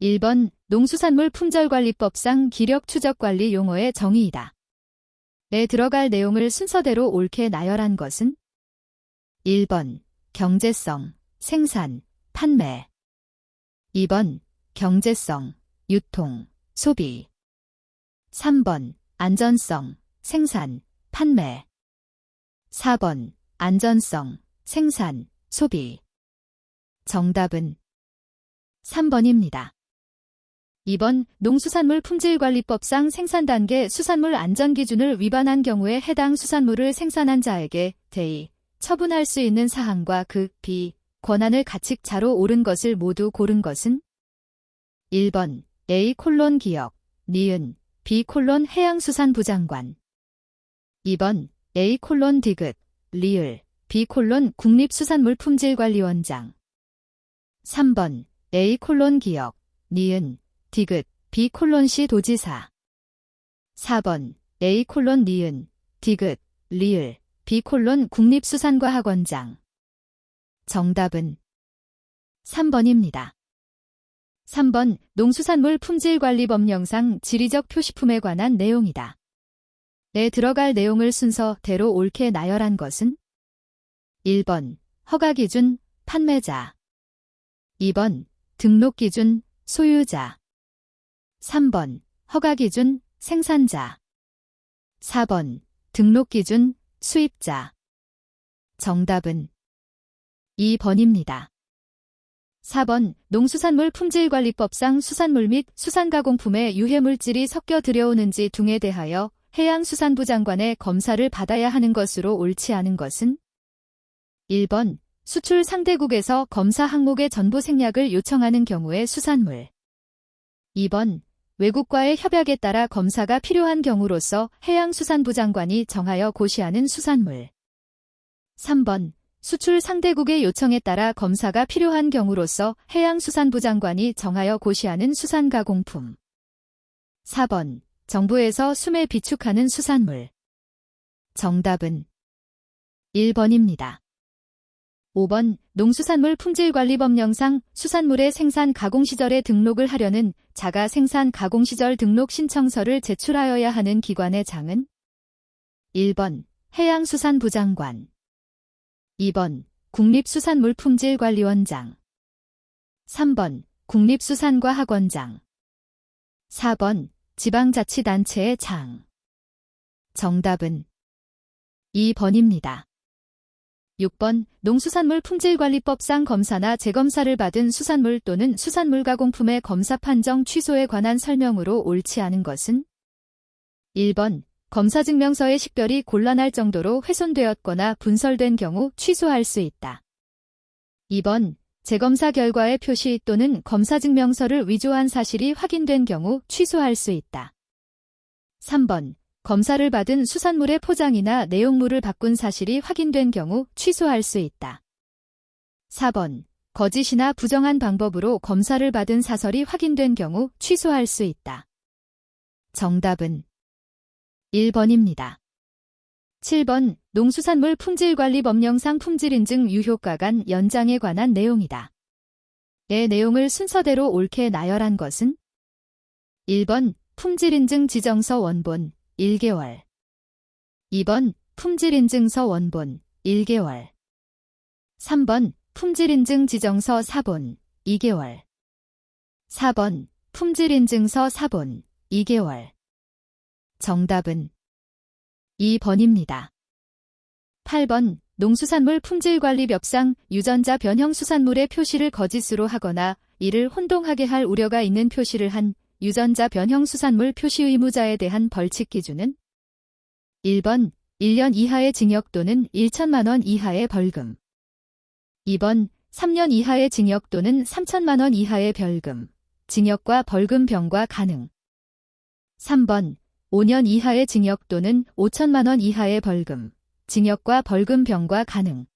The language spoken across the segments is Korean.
1번 농수산물 품절관리법상 기력추적관리 용어의 정의이다. 에 들어갈 내용을 순서대로 옳게 나열한 것은 1번 경제성, 생산, 판매 2번 경제성, 유통, 소비 3번 안전성, 생산, 판매 4번 안전성, 생산, 소비 정답은 3번입니다. 2번 농수산물 품질관리법상 생산단계 수산물 안전기준을 위반한 경우에 해당 수산물을 생산한 자에게 대의, 처분할 수 있는 사항과 그 비, 권한을 가칙자로 옳은 것을 모두 고른 것은 1번 A 기역, 니은, B 해양수산부 장관 2번 A 디귿, 리을, B 국립수산물품질관리원장 3번 A 기역, 니은, 디귿, B 시 도지사 4번 A 니은, 디귿, 리을, B 국립수산과학원장 정답은 3번입니다. 3번 농수산물 품질관리법령상 지리적 표시품에 관한 내용이다. 에 들어갈 내용을 순서대로 옳게 나열한 것은 1번 허가기준, 판매자 2번 등록기준, 소유자 3번 허가기준, 생산자 4번 등록기준, 수입자 정답은 2번입니다. 4번 농수산물 품질관리법상 수산물 및 수산가공품에 유해물질이 섞여 들여오는지 등에 대하여 해양수산부 장관의 검사를 받아야 하는 것으로 옳지 않은 것은 1번 수출 상대국에서 검사 항목의 전부 생략을 요청하는 경우의 수산물 2번 외국과의 협약에 따라 검사가 필요한 경우로서 해양수산부 장관이 정하여 고시하는 수산물 3번 수출 상대국의 요청에 따라 검사가 필요한 경우로서 해양수산부 장관이 정하여 고시하는 수산가공품 4번 정부에서 숨에 비축하는 수산물 정답은 1번입니다. 5번 농수산물 품질관리법령상 수산물의 생산 가공시절에 등록을 하려는 자가 생산 가공시절 등록 신청서를 제출하여야 하는 기관의 장은 1번 해양수산부 장관 2번 국립수산물품질관리원장 3번 국립수산과학원장 4번 지방자치단체의 장 정답은 2번입니다. 6번 농수산물 품질관리법상 검사나 재검사를 받은 수산물 또는 수산물 가공품의 검사 판정 취소에 관한 설명으로 옳지 않은 것은 1번 검사증명서의 식별이 곤란할 정도로 훼손되었거나 분설된 경우 취소할 수 있다. 2번 재검사 결과의 표시 또는 검사증명서를 위조한 사실이 확인된 경우 취소할 수 있다. 3번 검사를 받은 수산물의 포장이나 내용물을 바꾼 사실이 확인된 경우 취소할 수 있다. 4번 거짓이나 부정한 방법으로 검사를 받은 사설이 확인된 경우 취소할 수 있다. 정답은 1번입니다. 7번 농수산물 품질관리법령상 품질인증 유효가간 연장에 관한 내용이다. 의 내용을 순서대로 옳게 나열한 것은 1번 품질인증 지정서 원본 1개월 2번 품질인증서 원본 1개월 3번 품질인증 지정서 사본 2개월 4번 품질인증서 사본 2개월 정답은 2번입니다. 8번 농수산물 품질관리법상 유전자 변형 수산물의 표시를 거짓으로 하거나 이를 혼동하게 할 우려가 있는 표시를 한 유전자 변형 수산물 표시 의무자에 대한 벌칙 기준은 1번 1년 이하의 징역 또는 1천만 원 이하의 벌금 2번 3년 이하의 징역 또는 3천만 원 이하의 벌금, 징역과 벌금 병과 가능 3번 5년 이하의 징역 또는 5천만 원 이하의 벌금, 징역과 벌금 병과 가능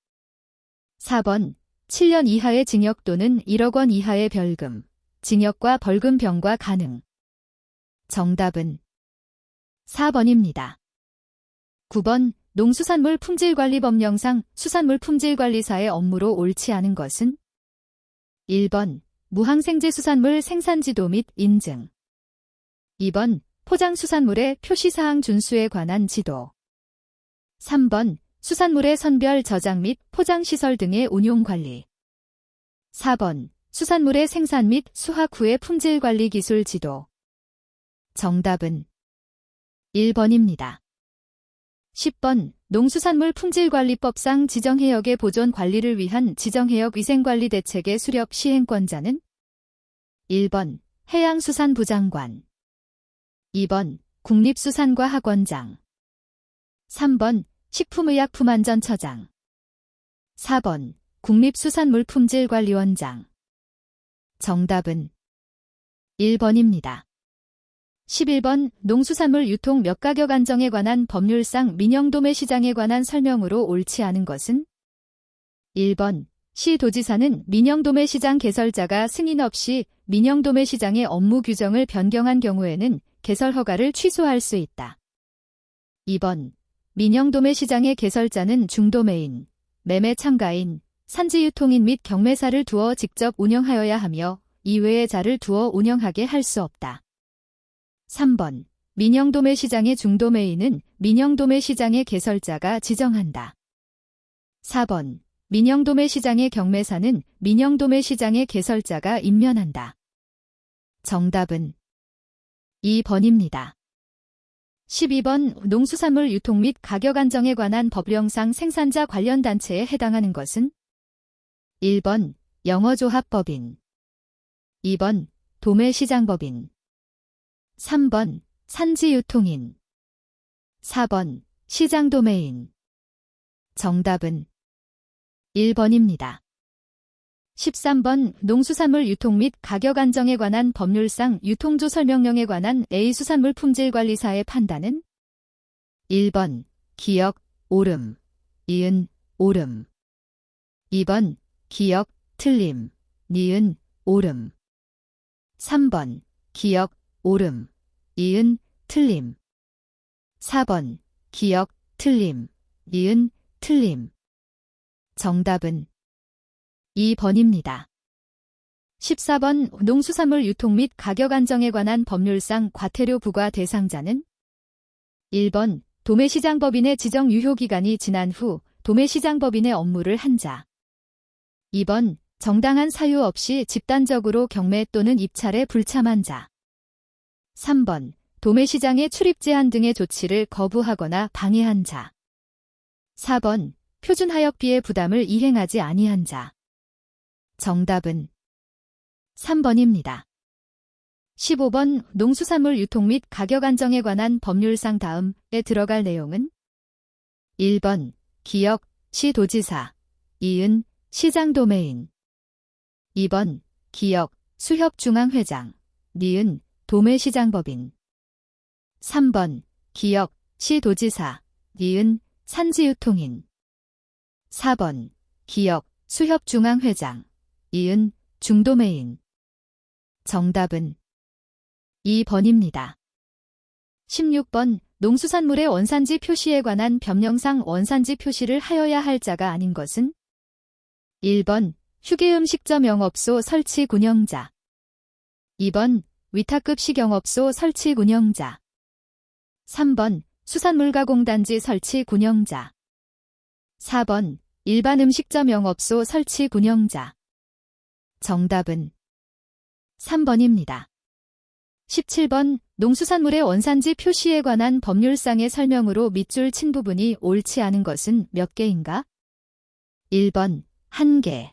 4번 7년 이하의 징역 또는 1억 원 이하의 벌금, 징역과 벌금 병과 가능 정답은 4번입니다. 9번 농수산물 품질관리법령상 수산물 품질관리사의 업무로 옳지 않은 것은 1번 무항생제수산물 생산지도 및 인증. 2번 포장수산물의 표시사항 준수에 관한 지도. 3번 수산물의 선별 저장 및 포장시설 등의 운용관리. 4번 수산물의 생산 및 수확 후의 품질관리 기술 지도. 정답은 1번입니다. 10번 농수산물 품질관리법상 지정해역의 보존 관리를 위한 지정해역 위생관리 대책의 수립 시행권자는 1번 해양수산부 장관, 2번 국립수산과학원장, 3번 식품의약품안전처장, 4번 국립수산물품질관리원장. 정답은 1번입니다. 11번 농수산물 유통 몇 가격 안정에 관한 법률상 민영도매 시장에 관한 설명으로 옳지 않은 것은 1번 시도지사는 민영도매 시장 개설자가 승인 없이 민영도매 시장의 업무 규정을 변경한 경우에는 개설 허가를 취소할 수 있다. 2번 민영도매 시장의 개설자는 중도매인, 매매 참가인, 산지유통인 및 경매사를 두어 직접 운영하여야 하며 이외의 자를 두어 운영하게 할 수 없다. 3번 민영도매 시장의 중도매인은 민영도매 시장의 개설자가 지정한다. 4번 민영도매 시장의 경매사는 민영도매 시장의 개설자가 임면한다. 정답은 2번입니다. 12번 농수산물 유통 및 가격 안정에 관한 법령상 생산자 관련 단체에 해당하는 것은 1번 영어조합법인, 2번 도매시장법인, 3번 산지유통인, 4번 시장도매인. 정답은 1번입니다. 13번 농수산물 유통 및 가격 안정에 관한 법률상 유통조 설명령에 관한 A수산물 품질관리사의 판단은 1번 기역, 옳음, 이은, 옳음, 2번 기역, 틀림, 니은, 옳음, 3번 기역, 옳음, 이은, 틀림, 4번 기역, 틀림, 니은, 틀림. 정답은 2번입니다. 14번 농수산물 유통 및 가격 안정에 관한 법률상 과태료 부과 대상자는 1번 도매시장법인의 지정 유효기간이 지난 후 도매시장법인의 업무를 한 자, 2번 정당한 사유 없이 집단적으로 경매 또는 입찰에 불참한 자, 3번 도매시장의 출입 제한 등의 조치를 거부하거나 방해한 자, 4번 표준하역비의 부담을 이행하지 아니한 자. 정답은 3번입니다. 15번 농수산물 유통 및 가격 안정에 관한 법률상 다음에 들어갈 내용은 1번 기역, 시도지사, 이은, 시장도매인, 2번 기역, 수협중앙회장, 니은, 도매시장법인, 3번 기역, 시도지사, 니은, 산지유통인, 4번 기역, 수협중앙회장, 이은, 중도매인. 정답은 2번입니다. 16번 농수산물의 원산지 표시에 관한 법령상 원산지 표시를 하여야 할 자가 아닌 것은 1번 휴게음식점 영업소 설치 운영자, 2번 위탁급 식영업소 설치 운영자, 3번 수산물가공단지 설치 운영자, 4번 일반 음식점 영업소 설치 운영자. 정답은 3번입니다. 17번 농수산물의 원산지 표시에 관한 법률상의 설명으로 밑줄 친 부분이 옳지 않은 것은 몇 개인가? 1번 1개,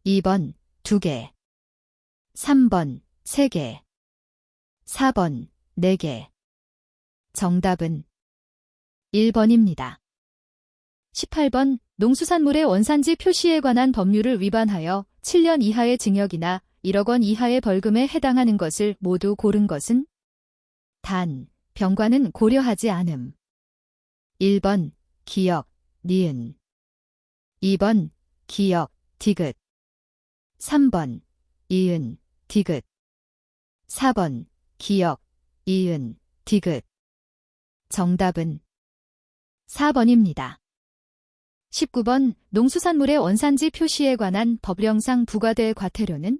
2번 2개, 3번 3개, 4번 4개. 정답은 1번입니다. 18번 농수산물의 원산지 표시에 관한 법률을 위반하여 7년 이하의 징역이나 1억 원 이하의 벌금에 해당하는 것을 모두 고른 것은 단, 병과는 고려하지 않음. 1번 기역, 니은, 2번 기역, 디귿, 3번 이은, 디귿, 4번 기역, 이은, 디귿. 정답은 4번입니다. 19번 농수산물의 원산지 표시에 관한 법령상 부과될 과태료는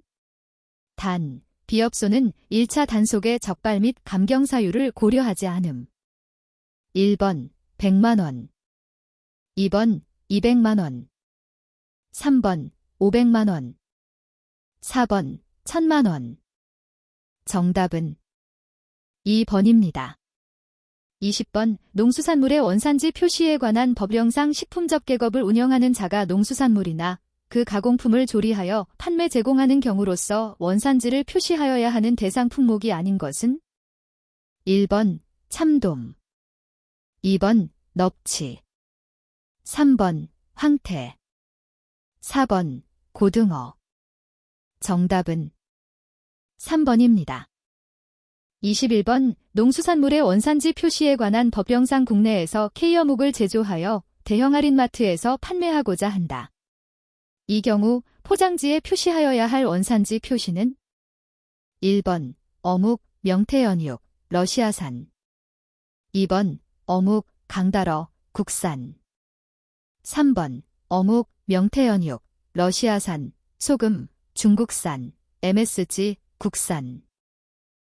단, 비업소는 1차 단속의 적발 및 감경 사유를 고려하지 않음. 1번 100만원, 2번 200만원, 3번 500만원, 4번 1000만원. 정답은 2번입니다. 20번 농수산물의 원산지 표시에 관한 법령상 식품접객업을 운영하는 자가 농수산물이나 그 가공품을 조리하여 판매 제공하는 경우로서 원산지를 표시하여야 하는 대상 품목이 아닌 것은 1번 참돔, 2번 넙치, 3번 황태, 4번 고등어. 정답은 3번입니다. 21번 농수산물의 원산지 표시에 관한 법령상 국내에서 K어묵을 제조하여 대형 할인마트에서 판매하고자 한다. 이 경우 포장지에 표시하여야 할 원산지 표시는 1번 어묵 명태연육 러시아산, 2번 어묵 강달어 국산, 3번 어묵 명태연육 러시아산 소금 중국산 MSG 국산,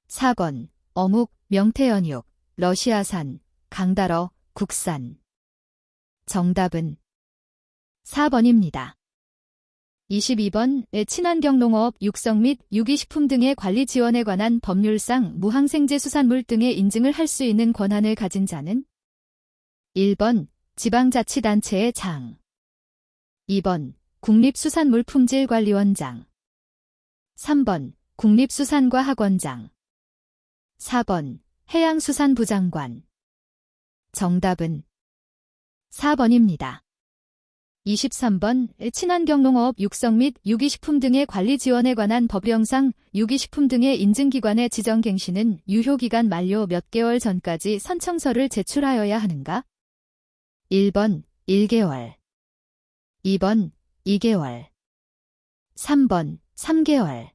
4번 어묵 명태연육 러시아산 강달어 국산. 정답은 4번입니다. 22번 친환경 농업 육성 및 유기식품 등의 관리 지원에 관한 법률상 무항생제 수산물 등의 인증을 할 수 있는 권한을 가진 자는 1번 지방자치단체의 장, 2번 국립수산물품질관리원장, 3번 국립수산과학원장, 4번 해양수산부 장관. 정답은 4번입니다. 23번 친환경농업 육성 및 유기식품 등의 관리 지원에 관한 법령상 유기식품 등의 인증기관의 지정갱신은 유효기간 만료 몇 개월 전까지 선청서를 제출하여야 하는가? 1번 1개월, 2번 2개월, 3번 3개월,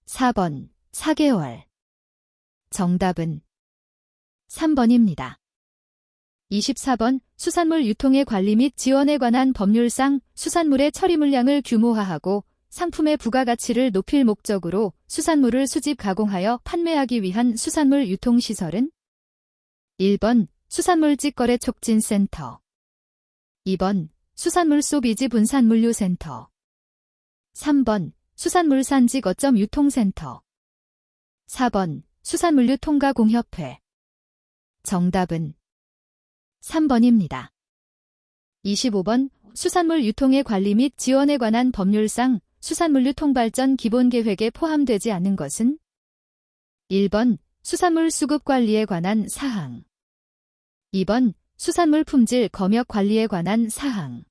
4번 4개월. 정답은 3번입니다. 24번 수산물 유통의 관리 및 지원에 관한 법률상 수산물의 처리 물량을 규모화하고 상품의 부가가치를 높일 목적으로 수산물을 수집 가공하여 판매하기 위한 수산물 유통시설은 1번 수산물직거래 촉진센터, 2번 수산물소 비지 분산물류센터, 3번 수산물산지 거점 유통센터, 4번 수산물류 통가공협회. 정답은 3번입니다. 25번 수산물 유통의 관리 및 지원에 관한 법률상 수산물류 통발전 기본계획에 포함되지 않는 것은 1번 수산물 수급 관리에 관한 사항, 2번 수산물 품질 검역 관리에 관한 사항,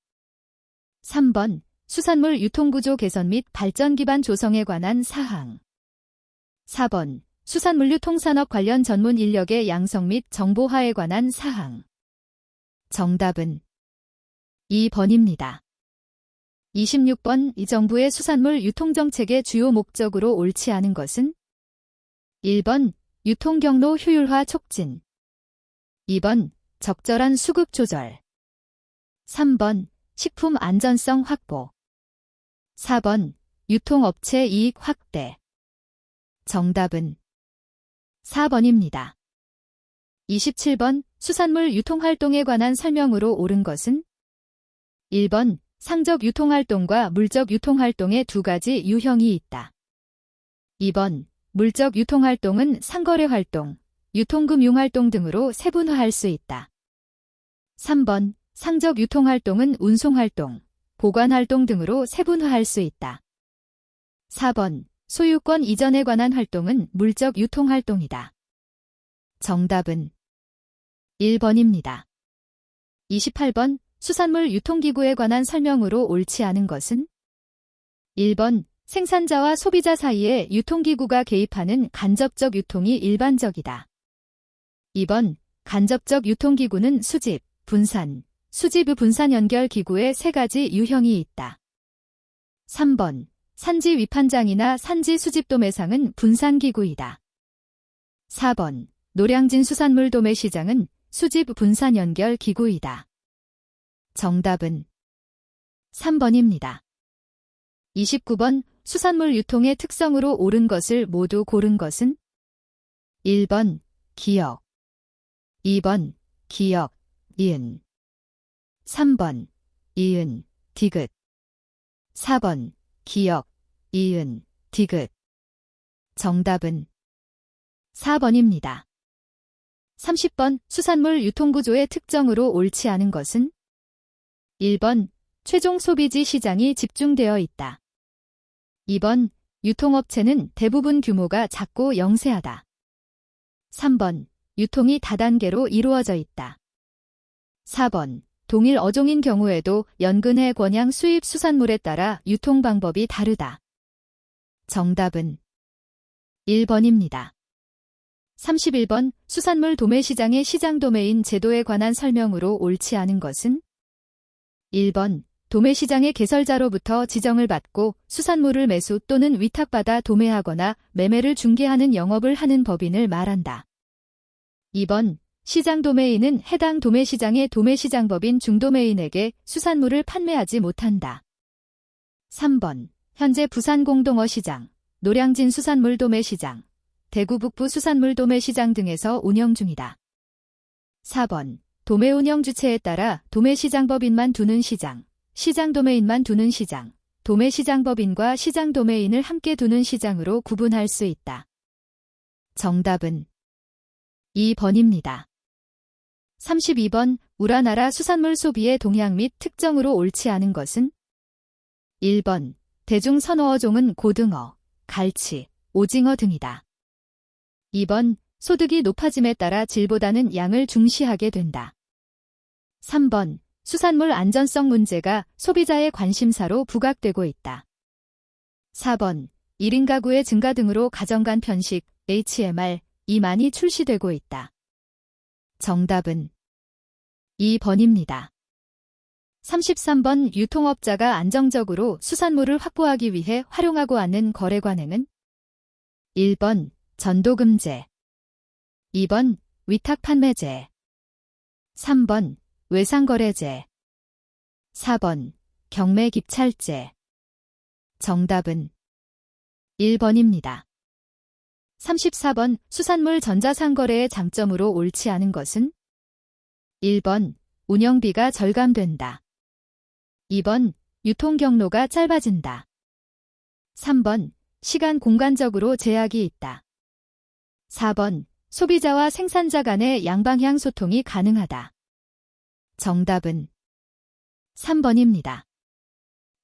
3번 수산물 유통구조 개선 및 발전 기반 조성에 관한 사항, 4번 수산물류 통산업 관련 전문 인력의 양성 및 정보화에 관한 사항. 정답은 2번입니다. 26번 이 정부의 수산물 유통정책의 주요 목적으로 옳지 않은 것은 1번 유통경로 효율화 촉진, 2번 적절한 수급 조절, 3번 식품 안전성 확보, 4번 유통업체 이익 확대. 정답은 4번입니다. 27번 수산물 유통활동에 관한 설명으로 옳은 것은 1번 상적 유통활동과 물적 유통활동의 두 가지 유형이 있다. 2번 물적 유통활동은 상거래활동, 유통금융활동 등으로 세분화할 수 있다. 3번 상적 유통활동은 운송활동, 보관활동 등으로 세분화할 수 있다. 4번 소유권 이전에 관한 활동은 물적 유통활동이다. 정답은 1번입니다. 28번 수산물 유통기구에 관한 설명으로 옳지 않은 것은 1번 생산자와 소비자 사이에 유통기구가 개입하는 간접적 유통이 일반적이다. 2번 간접적 유통기구는 수집, 분산, 수집 분산 연결 기구의 세 가지 유형이 있다. 3번 산지 위판장이나 산지 수집 도매상은 분산기구이다. 4번 노량진 수산물 도매시장은 수집 분산 연결 기구이다. 정답은 3번입니다. 29번 수산물 유통의 특성으로 옳은 것을 모두 고른 것은 1번 기역, 2번 기역, 이은, 3번 이은, 디귿, 4번 기역, 이은, 디귿. 정답은 4번입니다. 30번 수산물 유통구조의 특정으로 옳지 않은 것은 1번 최종 소비지 시장이 집중되어 있다. 2번 유통업체는 대부분 규모가 작고 영세하다. 3번 유통이 다단계로 이루어져 있다. 4번 동일 어종인 경우에도 연근해 권양 수입 수산물에 따라 유통 방법이 다르다. 정답은 1번입니다. 31번 수산물 도매시장의 시장도매인 제도에 관한 설명으로 옳지 않은 것은 1번 도매시장의 개설자로부터 지정을 받고 수산물을 매수 또는 위탁받아 도매하거나 매매를 중개하는 영업을 하는 법인을 말한다. 2번 시장도매인은 해당 도매시장의 도매시장법인 중도매인에게 수산물을 판매하지 못한다. 3번 현재 부산공동어시장, 노량진 수산물 도매시장, 대구 북부 수산물 도매시장 등에서 운영 중이다. 4번 도매 운영 주체에 따라 도매시장법인만 두는 시장, 시장도매인만 두는 시장, 도매시장법인과 시장도매인을 함께 두는 시장으로 구분할 수 있다. 정답은 2번입니다. 32번 우라나라 수산물 소비의 동향 및 특정으로 옳지 않은 것은 1번 대중선호어종은 고등어, 갈치, 오징어 등이다. 2번 소득이 높아짐에 따라 질보다는 양을 중시하게 된다. 3번 수산물 안전성 문제가 소비자의 관심사로 부각되고 있다. 4번 1인 가구의 증가 등으로 가정간 편식, HMR이 많이 출시되고 있다. 정답은 2번입니다. 33번 유통업자가 안정적으로 수산물을 확보하기 위해 활용하고 않는 거래관행은 1번 전도금제, 2번 위탁판매제, 3번 외상거래제, 4번 경매깁찰제. 정답은 1번입니다. 34번 수산물 전자상거래의 장점으로 옳지 않은 것은 1번 운영비가 절감된다. 2번 유통경로가 짧아진다. 3번 시간 공간적으로 제약이 있다. 4번 소비자와 생산자 간의 양방향 소통이 가능하다. 정답은 3번입니다.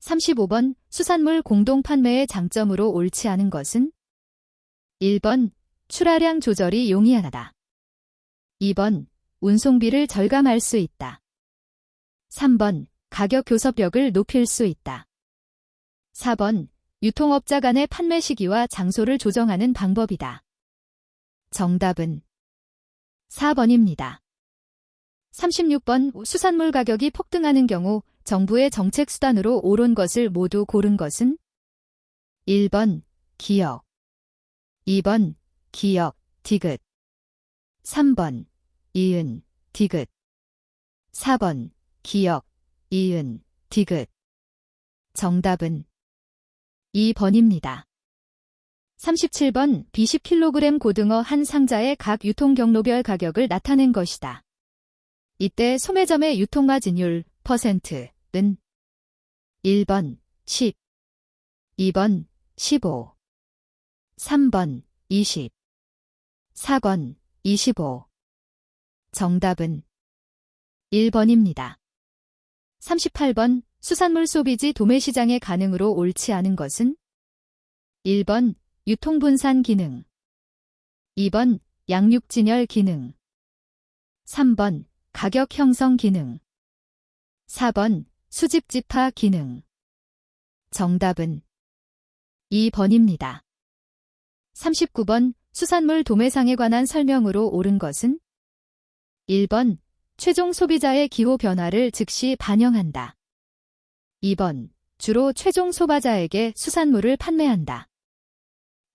35번 수산물 공동판매의 장점으로 옳지 않은 것은 1번 출하량 조절이 용이하다. 2번 운송비를 절감할 수 있다. 3번 가격 교섭력을 높일 수 있다. 4번 유통업자 간의 판매 시기와 장소를 조정하는 방법이다. 정답은 4번입니다. 36번 수산물 가격이 폭등하는 경우 정부의 정책 수단으로 옳은 것을 모두 고른 것은 1번 기역, 2번 기역, 디귿, 3번 이은, 디귿, 4번 기역, 이은, 디귿. 정답은 2번입니다. 37번 B10kg 고등어 한 상자의 각 유통경로별 가격을 나타낸 것이다. 이때 소매점의 유통마진율 %는 1번 10, 2번 15, 3번 20, 4번 25. 정답은 1번입니다. 38번 수산물 소비지 도매시장의 가능으로 옳지 않은 것은 1번 유통분산 기능, 2번 양육진열 기능, 3번 가격 형성 기능, 4번 수집집화 기능. 정답은 2번입니다. 39번 수산물 도매상에 관한 설명으로 옳은 것은 1번 최종 소비자의 기호 변화를 즉시 반영한다. 2번 주로 최종 소비자에게 수산물을 판매한다.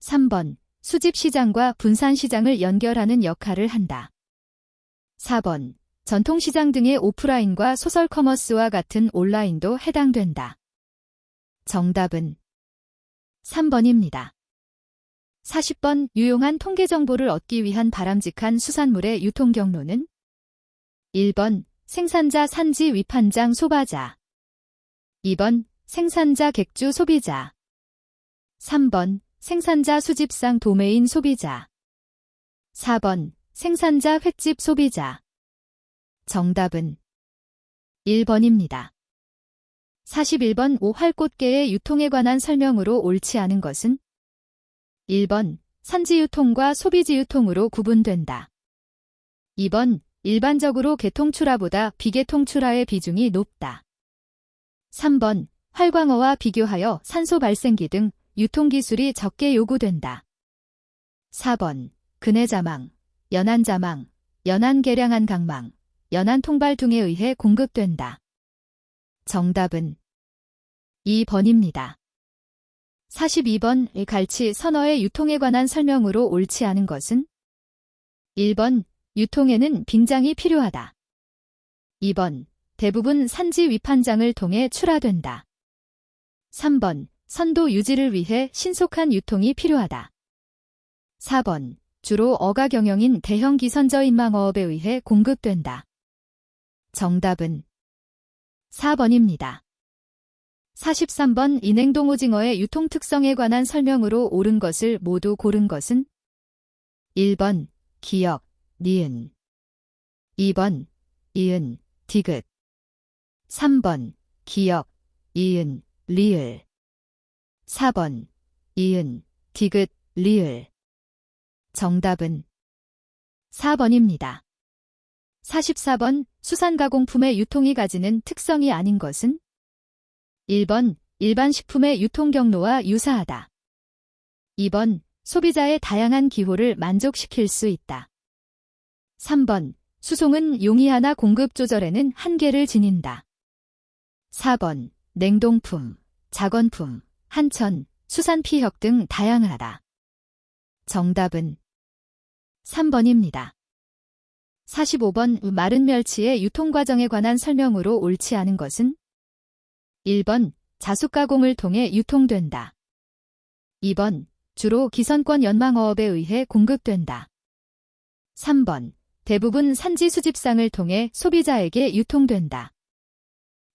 3번 수집시장과 분산시장을 연결하는 역할을 한다. 4번 전통시장 등의 오프라인과 소설 커머스와 같은 온라인도 해당된다. 정답은 3번입니다. 40번 유용한 통계 정보를 얻기 위한 바람직한 수산물의 유통 경로는 1번 생산자 산지 위판장 소비자 2번 생산자 객주 소비자 3번 생산자 수집상 도매인 소비자 4번 생산자 횟집 소비자 정답은 1번입니다. 41번 오할꽃게의 유통에 관한 설명으로 옳지 않은 것은 1번 산지 유통과 소비지 유통으로 구분된다. 2번 일반적으로 개통 출하보다 비개통 출하의 비중이 높다. 3번 활광어와 비교하여 산소 발생기 등 유통기술이 적게 요구된다. 4번 근해자망, 연안자망, 연안개량한 강망, 연안통발 등에 의해 공급된다. 정답은 2번입니다. 42번 갈치 선어의 유통에 관한 설명으로 옳지 않은 것은 1번 유통에는 빙장이 필요하다. 2번 대부분 산지 위판장을 통해 출하된다. 3번 선도 유지를 위해 신속한 유통이 필요하다. 4번 주로 어가 경영인 대형 기선저 인망어업에 의해 공급된다. 정답은 4번입니다. 43번 인행동 오징어의 유통 특성에 관한 설명으로 옳은 것을 모두 고른 것은 1번 기역, 니은 2번 이은, 디귿 3번 기역, 이은, 리을 4번 이은, 디귿, 리을 정답은 4번입니다. 44번 수산가공품의 유통이 가지는 특성이 아닌 것은 1번 일반 식품의 유통 경로와 유사하다. 2번 소비자의 다양한 기호를 만족시킬 수 있다. 3번 수송은 용이하나 공급 조절에는 한계를 지닌다. 4번 냉동품, 작원품, 한천, 수산피혁 등 다양하다. 정답은 3번입니다. 45번 마른 멸치의 유통 과정에 관한 설명으로 옳지 않은 것은 1번 자숙가공을 통해 유통된다. 2번 주로 기선권 연망어업에 의해 공급된다. 3번 대부분 산지 수집상을 통해 소비자에게 유통된다.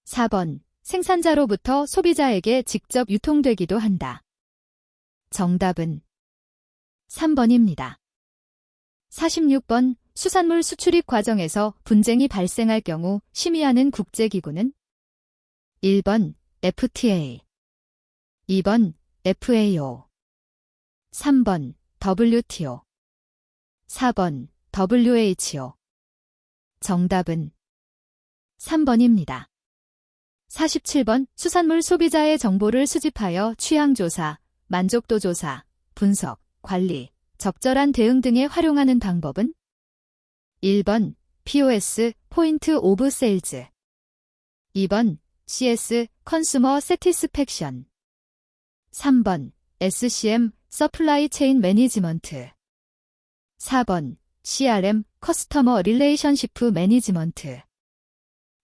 4번 생산자로부터 소비자에게 직접 유통되기도 한다. 정답은 3번입니다. 46번 수산물 수출입 과정에서 분쟁이 발생할 경우 심의하는 국제기구는 1번 FTA 2번 FAO 3번 WTO 4번 WHO 정답은 3번입니다. 47번 수산물 소비자의 정보를 수집하여 취향조사, 만족도조사, 분석, 관리, 적절한 대응 등에 활용하는 방법은 1번 POS, 포인트 오브 세일즈 2번 CS, 컨슈머 세티스팩션 3번 SCM, 서플라이 체인 매니지먼트 4번 CRM, 커스터머 릴레이션시프 매니지먼트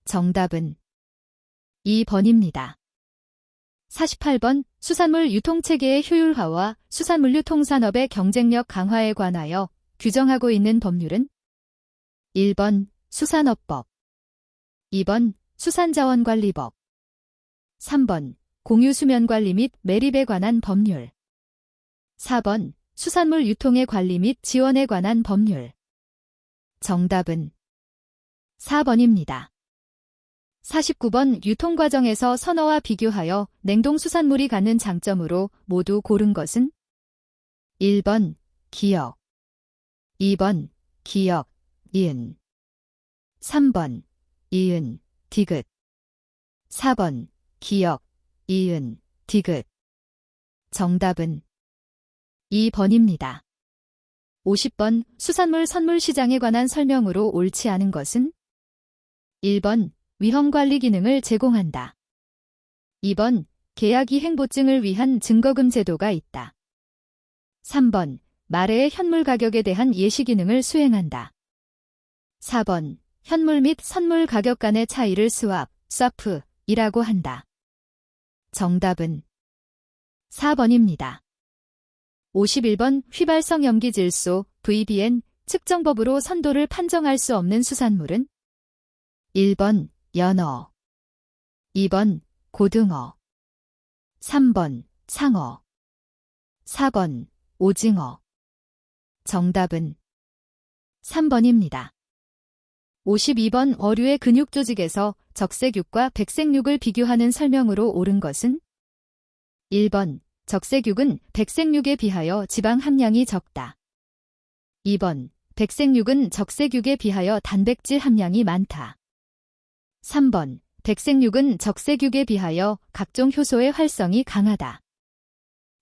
정답은 2번입니다. 48번 수산물 유통체계의 효율화와 수산물류 통산업의 경쟁력 강화에 관하여 규정하고 있는 법률은 1번 수산업법 2번 수산자원관리법 3번 공유수면관리 및 매립에 관한 법률 4번 수산물 유통의 관리 및 지원에 관한 법률 정답은 4번입니다. 49번 유통 과정에서 선어와 비교하여 냉동 수산물이 갖는 장점으로 모두 고른 것은 1번 기역 2번 기역, 이은 3번 이은, 디귿 4번 기역, 이은, 디귿 정답은 2번입니다. 50번 수산물 선물 시장에 관한 설명으로 옳지 않은 것은 1번 위험관리 기능을 제공한다. 2번 계약 이행보증을 위한 증거금 제도가 있다. 3번 말해의 현물 가격에 대한 예시 기능을 수행한다. 4번 현물 및 선물 가격 간의 차이를 스왑이라고 한다. 정답은 4번입니다. 51번 휘발성 염기질소 VBN 측정법으로 선도를 판정할 수 없는 수산물은 1번 연어, 2번 고등어, 3번 상어, 4번 오징어. 정답은 3번입니다. 52번 어류의 근육 조직에서 적색육과 백색육을 비교하는 설명으로 옳은 것은 1번 적색육은 백색육에 비하여 지방 함량이 적다. 2번 백색육은 적색육에 비하여 단백질 함량이 많다. 3번 백색육은 적색육에 비하여 각종 효소의 활성이 강하다.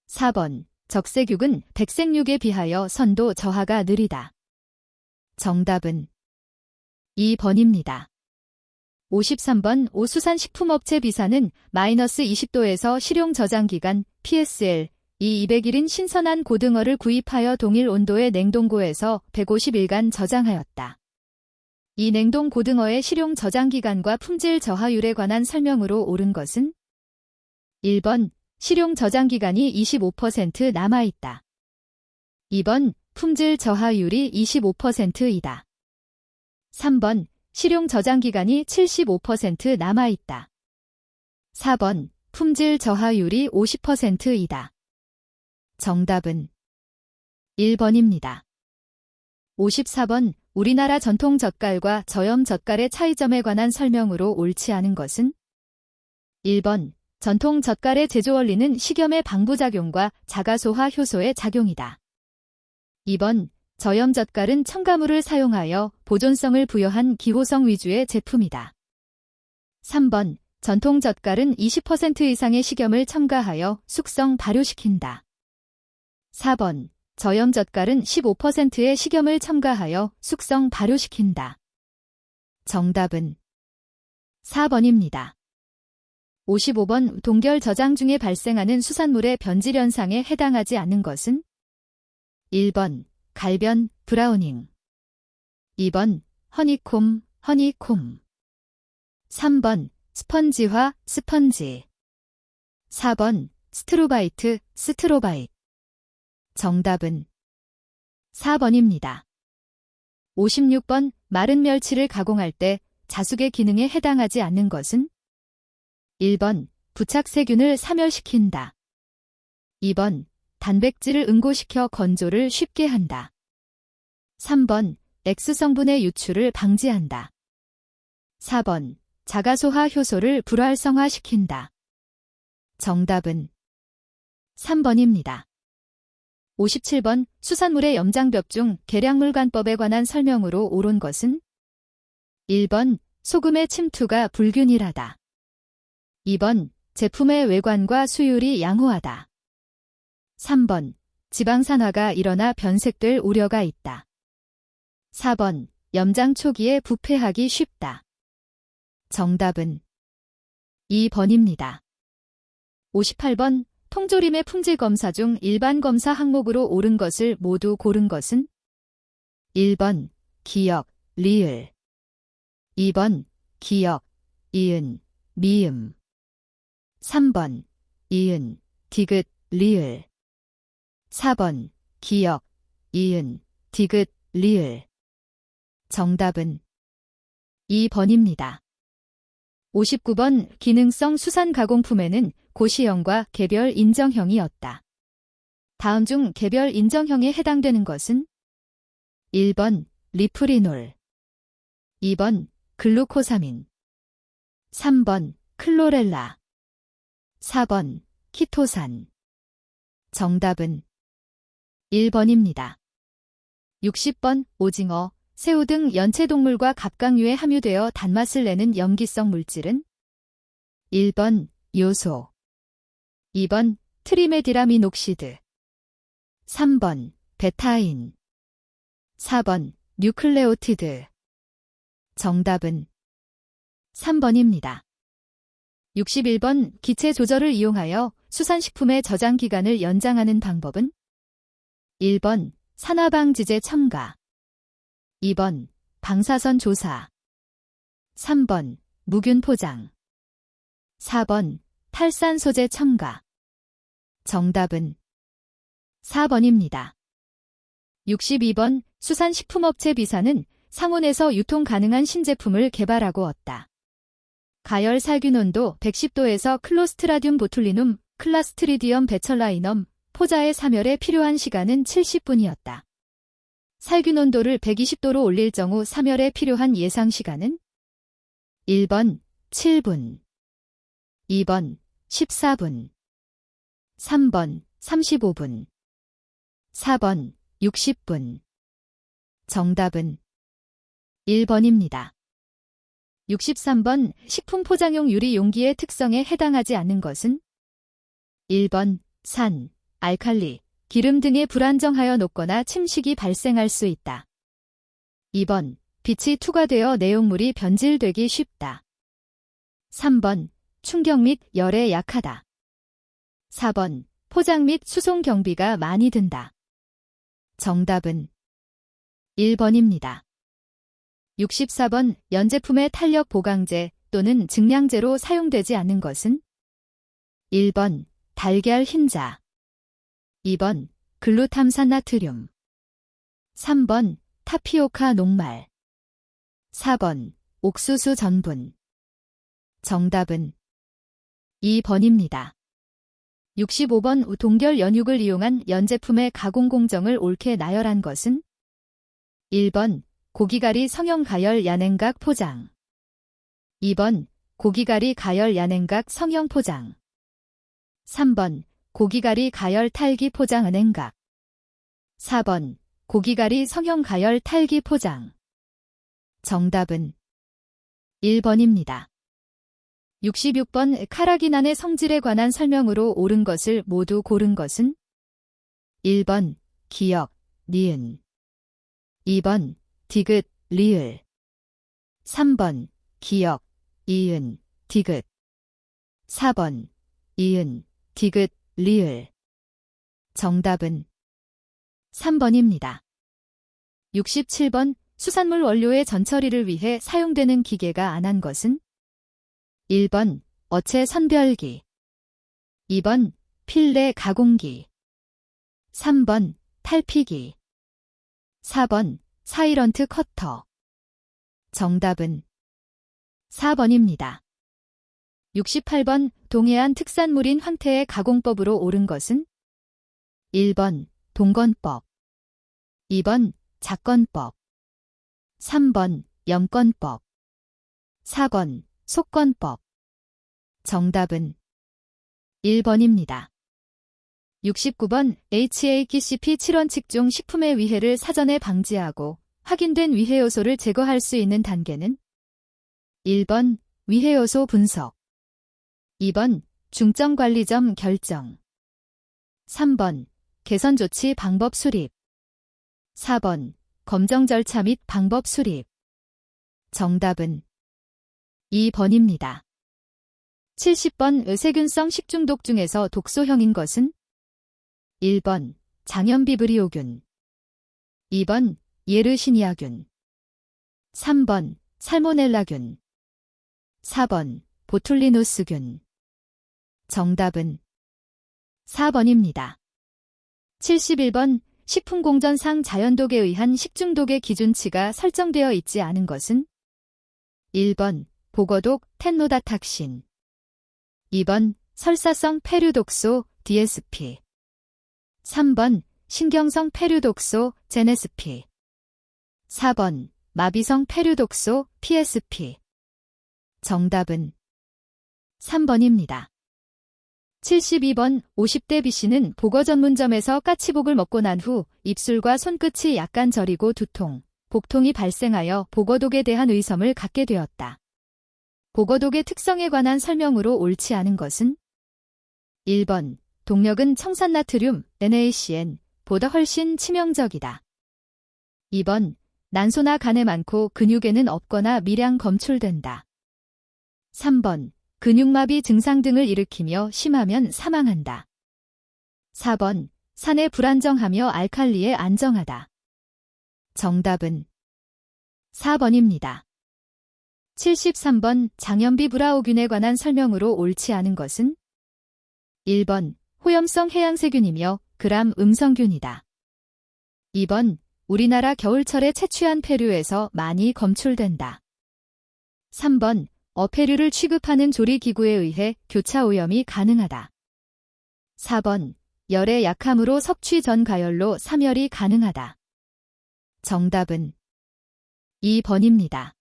4번 적색육은 백색육에 비하여 선도 저하가 느리다. 정답은 2번입니다. 53번 오수산식품업체 비사는 마이너스 20도에서 식용 저장기간 PSL 이 200일인 신선한 고등어를 구입하여 동일 온도의 냉동고에서 150일간 저장하였다. 이 냉동 고등어의 식용 저장기간과 품질 저하율에 관한 설명으로 옳은 것은 1번 식용 저장기간이 25% 남아있다. 2번 품질 저하율이 25%이다. 3번 식용 저장기간이 75% 남아있다. 4번 품질 저하율이 50%이다. 정답은 1번입니다. 54번 우리나라 전통 젓갈과 저염 젓갈의 차이점에 관한 설명으로 옳지 않은 것은 1번 전통 젓갈의 제조 원리는 식염의 방부작용과 자가소화 효소의 작용이다. 2번 저염 젓갈은 첨가물을 사용하여 보존성을 부여한 기호성 위주의 제품이다. 3번 전통 젓갈은 20% 이상의 식염을 첨가하여 숙성 발효시킨다. 4번 저염 젓갈은 15%의 식염을 첨가하여 숙성 발효시킨다. 정답은 4번입니다. 55번 동결 저장 중에 발생하는 수산물의 변질 현상에 해당하지 않는 것은 1번 갈변 브라우닝, 2번 허니콤 허니콤, 3번 스펀지화 스펀지, 4번 스트로바이트 스트로바이트. 정답은 4번입니다. 56번 마른 멸치를 가공할 때 자숙의 기능에 해당하지 않는 것은 1번 부착세균을 사멸시킨다. 2번 단백질을 응고시켜 건조를 쉽게 한다. 3번 X 성분의 유출을 방지한다. 4번 자가소화 효소를 불활성화시킨다. 정답은 3번입니다. 57번 수산물의 염장법 중 계량물관법에 관한 설명으로 옳은 것은 1번 소금의 침투가 불균일하다. 2번 제품의 외관과 수율이 양호하다. 3번 지방산화가 일어나 변색될 우려가 있다. 4번 염장 초기에 부패하기 쉽다. 정답은 2번입니다. 58번 통조림의 품질 검사 중 일반 검사 항목으로 옳은 것을 모두 고른 것은 1번 기역, 리을, 2번 기역, 이은, 미음, 3번 이은, 디귿, 리을, 4번 기역, 이은, 디귿, 리을. 정답은 2번입니다. 59번 기능성 수산 가공품에는 고시형과 개별 인정형이었다. 다음 중 개별 인정형에 해당되는 것은 1번 리프리놀, 2번 글루코사민, 3번 클로렐라, 4번 키토산. 정답은 1번입니다. 60번 오징어, 새우 등 연체동물과 갑각류에 함유되어 단맛을 내는 염기성 물질은 1번 요소, 2번 트리메디라민옥시드, 3번 베타인, 4번 뉴클레오티드. 정답은 3번입니다. 61번 기체 조절을 이용하여 수산식품의 저장 기간을 연장하는 방법은 1번 산화방지제 첨가, 2번 방사선 조사, 3번 무균 포장, 4번 탈산 소재 첨가. 정답은 4번입니다. 62번 수산식품업체 B사는 상온에서 유통 가능한 신제품을 개발하고 얻다. 가열 살균 온도 110도에서 클로스트라듐 보툴리눔, 클라스트리디엄 베철라이넘, 포자의 사멸에 필요한 시간은 70분이었다. 살균 온도를 120도로 올릴 경우 사멸에 필요한 예상 시간은 1번 7분, 2번 14분, 3번 35분, 4번 60분. 정답은 1번입니다. 63번 식품 포장용 유리 용기의 특성에 해당하지 않는 것은 1번 산, 알칼리, 기름 등에 불안정하여 녹거나 침식이 발생할 수 있다. 2번 빛이 투과되어 내용물이 변질되기 쉽다. 3번 충격 및 열에 약하다. 4번 포장 및 수송 경비가 많이 든다. 정답은 1번입니다. 64번 연제품의 탄력 보강제 또는 증량제로 사용되지 않는 것은 1번 달걀 흰자, 2번 글루탐산나트륨, 3번 타피오카 녹말, 4번 옥수수 전분. 정답은 2번입니다. 65번 동결 연육을 이용한 연제품의 가공 공정을 옳게 나열한 것은 1번 고기가리 성형 가열 야냉각 포장, 2번 고기가리 가열 야냉각 성형 포장, 3번 고기가리 가열 탈기 포장 은행각, 4번 고기가리 성형 가열 탈기 포장. 정답은 1번입니다. 66번 카라기난의 성질에 관한 설명으로 옳은 것을 모두 고른 것은 1번 기역, 니은, 2번 디귿, 리을, 3번 기역, 이은, 디귿, 4번 이은, 디귿, 리을. 정답은 3번입니다. 67번 수산물 원료의 전처리를 위해 사용되는 기계가 안 한 것은 1번 어체 선별기, 2번 필레 가공기, 3번 탈피기, 4번 사이런트 커터. 정답은 4번입니다. 68번 동해안 특산물인 황태의 가공법으로 옳은 것은 1번 동건법, 2번 작건법, 3번 염건법, 4번 속건법. 정답은 1번입니다. 69번 HACCP 7원칙 중 식품의 위해를 사전에 방지하고 확인된 위해 요소를 제거할 수 있는 단계는 1번 위해 요소 분석, 2번 중점 관리점 결정, 3번 개선 조치 방법 수립, 4번 검정 절차 및 방법 수립. 정답은 2번입니다. 70번 세균성 식중독 중에서 독소형인 것은 1번 장염비브리오균, 2번 예르시니아균, 3번 살모넬라균, 4번 보툴리누스균. 정답은 4번입니다. 71번 식품공전상 자연독에 의한 식중독의 기준치가 설정되어 있지 않은 것은 1번 보거독 텐노다탁신, 2번 설사성 페류독소 DSP, 3번 신경성 페류독소 제네스피, 4번 마비성 페류독소 PSP. 정답은 3번입니다. 72번 50대 B씨는 보거 전문점에서 까치복을 먹고 난 후 입술과 손끝이 약간 저리고 두통, 복통이 발생하여 보거독에 대한 의심을 갖게 되었다. 보거독의 특성에 관한 설명으로 옳지 않은 것은 1번 동력은 청산나트륨 NaCN 보다 훨씬 치명적이다. 2번 난소나 간에 많고 근육에는 없거나 미량 검출된다. 3번 근육마비 증상 등을 일으키며 심하면 사망한다. 4번 산에 불안정하며 알칼리에 안정하다. 정답은 4번입니다. 73번 장염비 브라오균에 관한 설명으로 옳지 않은 것은 1번 호염성 해양세균이며 그람 음성균이다. 2번, 우리나라 겨울철에 채취한 폐류에서 많이 검출된다. 3번, 어패류를 취급하는 조리기구에 의해 교차 오염이 가능하다. 4번, 열에 약함으로 섭취 전 가열로 사멸이 가능하다. 정답은 2번입니다.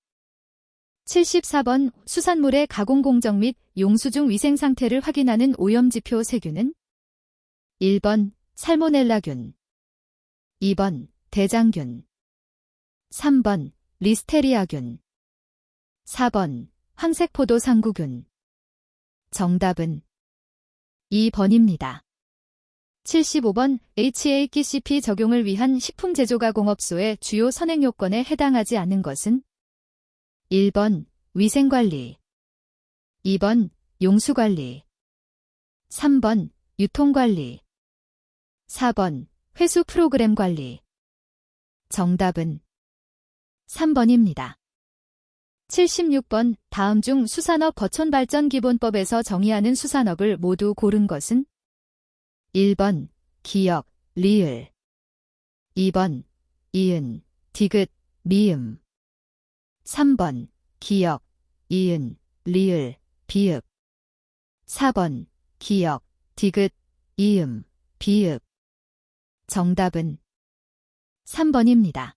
74번, 수산물의 가공 공정 및 용수 중 위생 상태를 확인하는 오염지표 세균은 1번, 살모넬라균, 2번, 대장균, 3번, 리스테리아균, 4번, 황색포도상구균. 정답은 2번입니다. 75번, HACCP 적용을 위한 식품제조가공업소의 주요 선행 요건에 해당하지 않는 것은 1번, 위생관리, 2번, 용수관리, 3번, 유통관리, 4번, 회수 프로그램 관리. 정답은 3번입니다. 76번, 다음 중 수산업 거촌발전기본법에서 정의하는 수산업을 모두 고른 것은 1번, 기역, 리을, 2번, 이은, 디귿, 미음, 3번, 기역, 이은, 리을, 비읍, 4번, 기역, 디귿, 이음, 비읍. 정답은 3번입니다.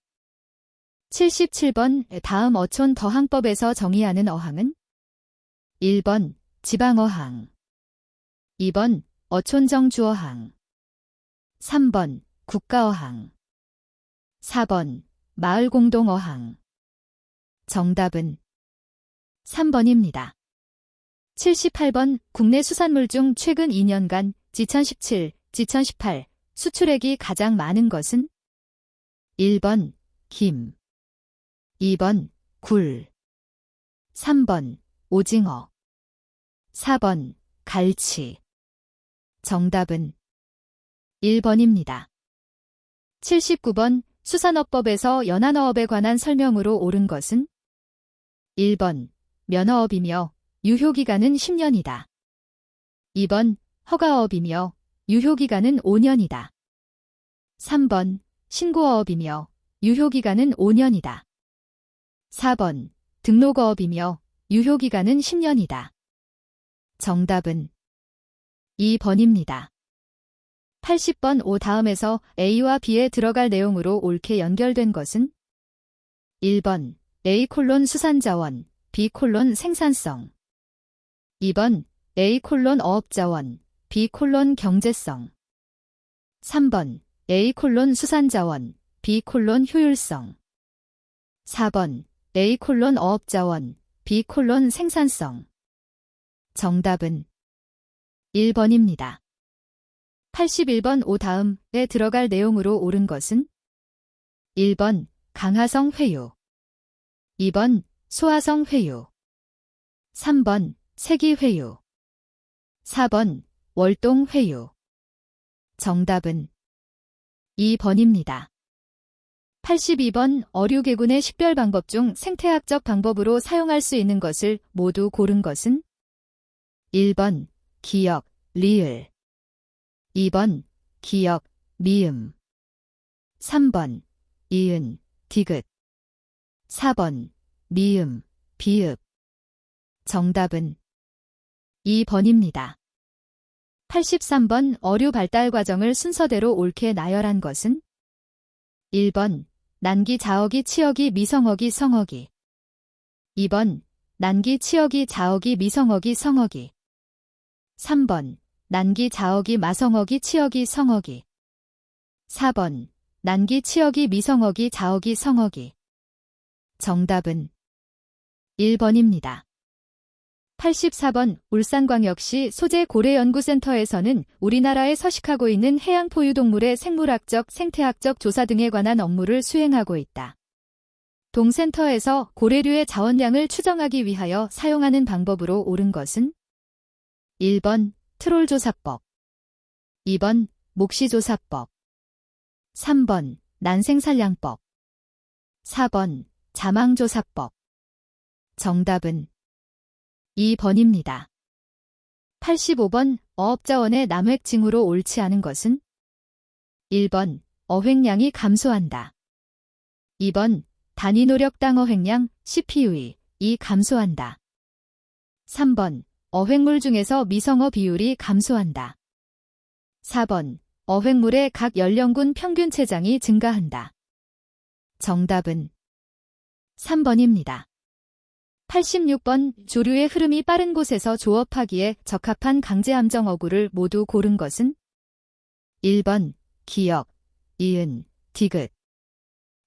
77번, 다음 어촌 더항법에서 정의하는 어항은 1번, 지방어항, 2번, 어촌정주어항, 3번, 국가어항, 4번, 마을공동어항. 정답은 3번입니다. 78번, 국내 수산물 중 최근 2년간 지천17, 지천18 수출액이 가장 많은 것은 1번, 김, 2번, 굴, 3번, 오징어, 4번, 갈치. 정답은 1번입니다. 79번, 수산업법에서 연안어업에 관한 설명으로 옳은 것은 1번, 면허업이며 유효기간은 10년이다. 2번, 허가어업이며 유효기간은 5년이다. 3번, 신고어업이며 유효기간은 5년이다. 4번, 등록어업이며 유효기간은 10년이다. 정답은 2번입니다. 80번 오 다음에서 A와 B에 들어갈 내용으로 옳게 연결된 것은 1번, A 수산자원, B 생산성, 2번, A 어업자원, B 경제성, 3번, A 수산자원, B 효율성, 4번, A 어업자원, B 생산성. 정답은 1번입니다. 81번 오 다음에 들어갈 내용으로 옳은 것은 1번, 강화성 회유, 2번, 소화성 회유, 3번, 세기 회유, 4번, 월동 회유. 정답은 2번입니다. 82번, 어류개군의 식별 방법 중 생태학적 방법으로 사용할 수 있는 것을 모두 고른 것은 1번, 기역, 리을, 2번, 기역, 미음, 3번, 이은, 디귿, 4번, 미음, 비읍. 정답은 2번입니다. 83번, 어류 발달 과정을 순서대로 옳게 나열한 것은 1번, 난기 자어기 치어기 미성어기 성어기, 2번, 난기 치어기 자어기 미성어기 성어기, 3번, 난기 자어기 마성어기 치어기 성어기, 4번, 난기 치어기 미성어기 자어기 성어기. 정답은 1번입니다. 84번, 울산광역시 소재고래연구센터에서는 우리나라에 서식하고 있는 해양 포유동물의 생물학적, 생태학적 조사 등에 관한 업무를 수행하고 있다. 동센터에서 고래류의 자원량을 추정하기 위하여 사용하는 방법으로 옳은 것은 1번, 트롤조사법, 2번, 목시조사법, 3번, 난생산량법, 4번, 자망조사법. 정답은 2번입니다. 85번, 어업자원의 남획 징후로 옳지 않은 것은 1번 어획량이 감소한다. 2번 단위 노력당 어획량 CPU이 감소한다. 3번 어획물 중에서 미성어 비율이 감소한다. 4번 어획물의 각 연령군 평균 체장이 증가한다. 정답은 3번입니다. 86번 조류의 흐름이 빠른 곳에서 조업하기에 적합한 강제함정 어구를 모두 고른 것은 1번 기역, 이은, 디귿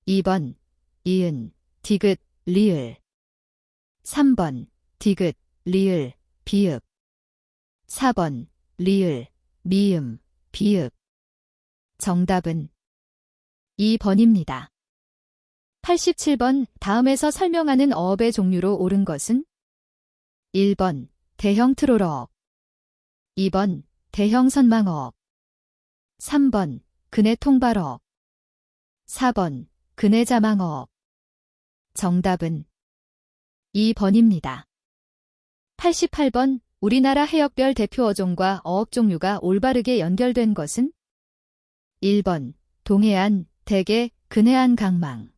2번 이은, 디귿, 리을 3번 디귿, 리을, 비읍 4번 리을, 미음, 비읍 정답은 2번입니다. 87번 다음에서 설명하는 어업의 종류로 옳은 것은 1번 대형 트롤어업 2번 대형 선망어업 3번 근해 통발어업 4번 근해 자망어업 정답은 2번입니다. 88번 우리나라 해역별 대표 어종과 어업 종류가 올바르게 연결된 것은 1번 동해안, 대게, 근해안 강망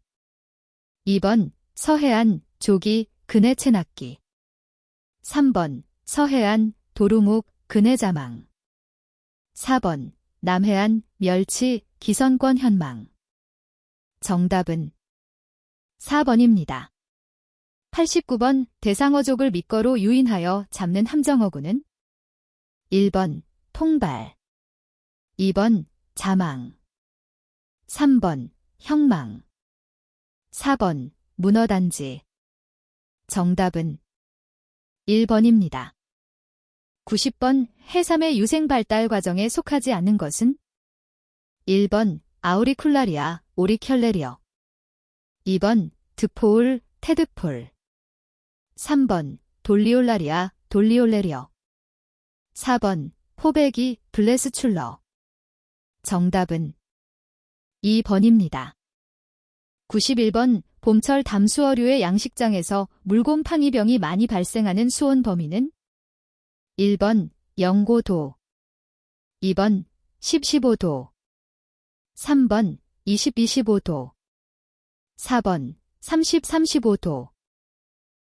2번 서해안, 조기, 근해 채낚기 3번 서해안, 도루묵, 근해 자망 4번 남해안, 멸치, 기선권 현망 정답은 4번입니다. 89번 대상어족을 밑거로 유인하여 잡는 함정어구는 1번 통발 2번 자망 3번 형망 4번 문어단지 정답은 1번입니다. 90번 해삼의 유생 발달 과정에 속하지 않는 것은 1번 아우리쿨라리아, 오리켤레리어 2번 드포울, 테드폴 3번 돌리올라리아, 돌리올레리어 4번 포배기, 블레스출러 정답은 2번입니다. 91번 봄철 담수어류의 양식장에서 물곰팡이병이 많이 발생하는 수온 범위는 1번 영고도 2번 10-15도 3번 20-25도 4번 30-35도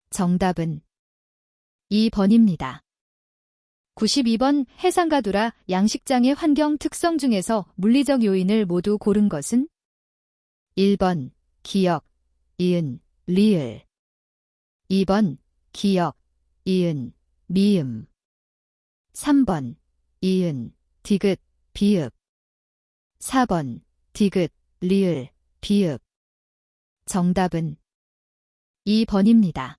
정답은 2번입니다. 92번 해상가두라 양식장의 환경 특성 중에서 물리적 요인을 모두 고른 것은 1번 기역, 이은, 리을 2번 기역, 이은, 미음 3번 이은, 디귿, 비읍 4번 디귿, 리을, 비읍 정답은 2번입니다.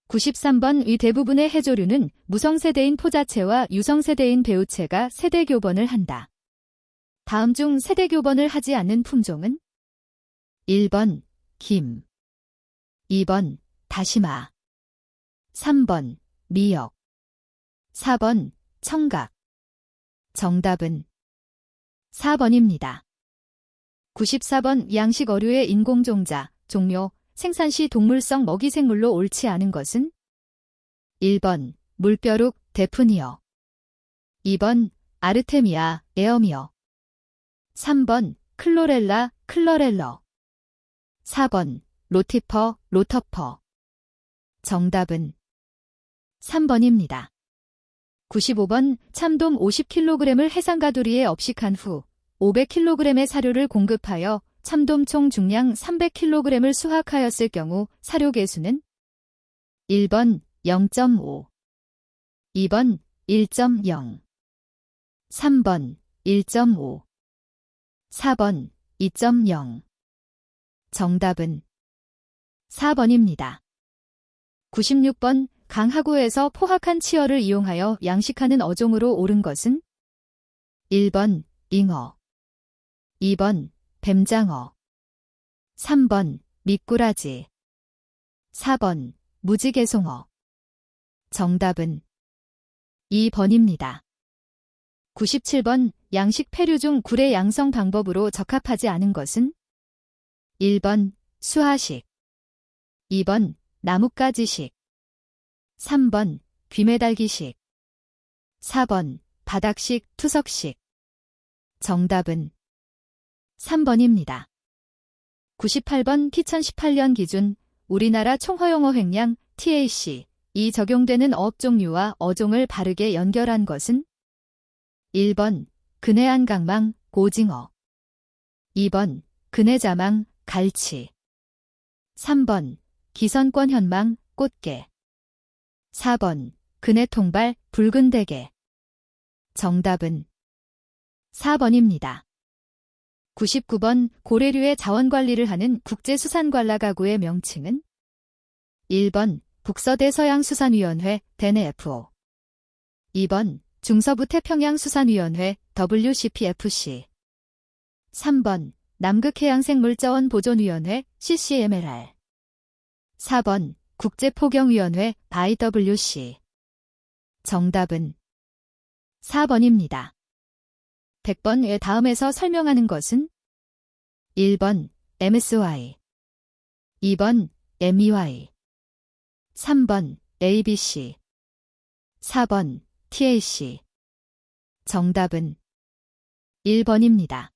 93번 위 대부분의 해조류는 무성세대인 포자체와 유성세대인 배우체가 세대교번을 한다. 다음 중 세대교번을 하지 않는 품종은 1번 김 2번 다시마 3번 미역 4번 청각 정답은 4번입니다. 94번 양식 어류의 인공종자, 종묘, 생산 시 동물성 먹이생물로 옳지 않은 것은 1번 물벼룩, 데프니어 2번 아르테미아, 에어미어 3번 클로렐라, 클러렐러 4번 로티퍼, 로터퍼 정답은 3번입니다. 95번 참돔 50kg을 해상가두리에 업식한 후 500kg의 사료를 공급하여 참돔총 중량 300kg을 수확하였을 경우 사료 개수는 1번 0.5 2번 1.0 3번 1.5 4번 2.0 정답은 4번입니다. 96번 강하구에서 포학한 치어를 이용하여 양식하는 어종으로 옳은 것은 1번 잉어 2번 뱀장어 3번 미꾸라지 4번 무지개송어 정답은 2번입니다. 97번 양식 폐류 중 굴의 양성 방법으로 적합하지 않은 것은 1번 수하식 2번 나뭇가지식 3번 귀매달기식 4번 바닥식, 투석식. 정답은 3번입니다. 98번 2018년 기준 우리나라 총허용 어획량 TAC 이 적용되는 어업 종류와 어종을 바르게 연결한 것은 1번 근해안 강망, 고징어. 2번 근해자망, 갈치. 3번 기선권 현망, 꽃게. 4번 근해통발, 붉은 대게. 정답은 4번입니다. 99번 고래류의 자원관리를 하는 국제수산관라가구의 명칭은 1번 북서대서양수산위원회 대내FO. 2번 중서부태평양수산위원회 WCPFC. 3번 남극해양생물자원보존위원회 CCMLR. 4번 국제포경위원회 IWC. 정답은 4번입니다. 100번의 다음에서 설명하는 것은 1번 MSY, 2번 MEY, 3번 ABC, 4번 TAC. 정답은 1번입니다.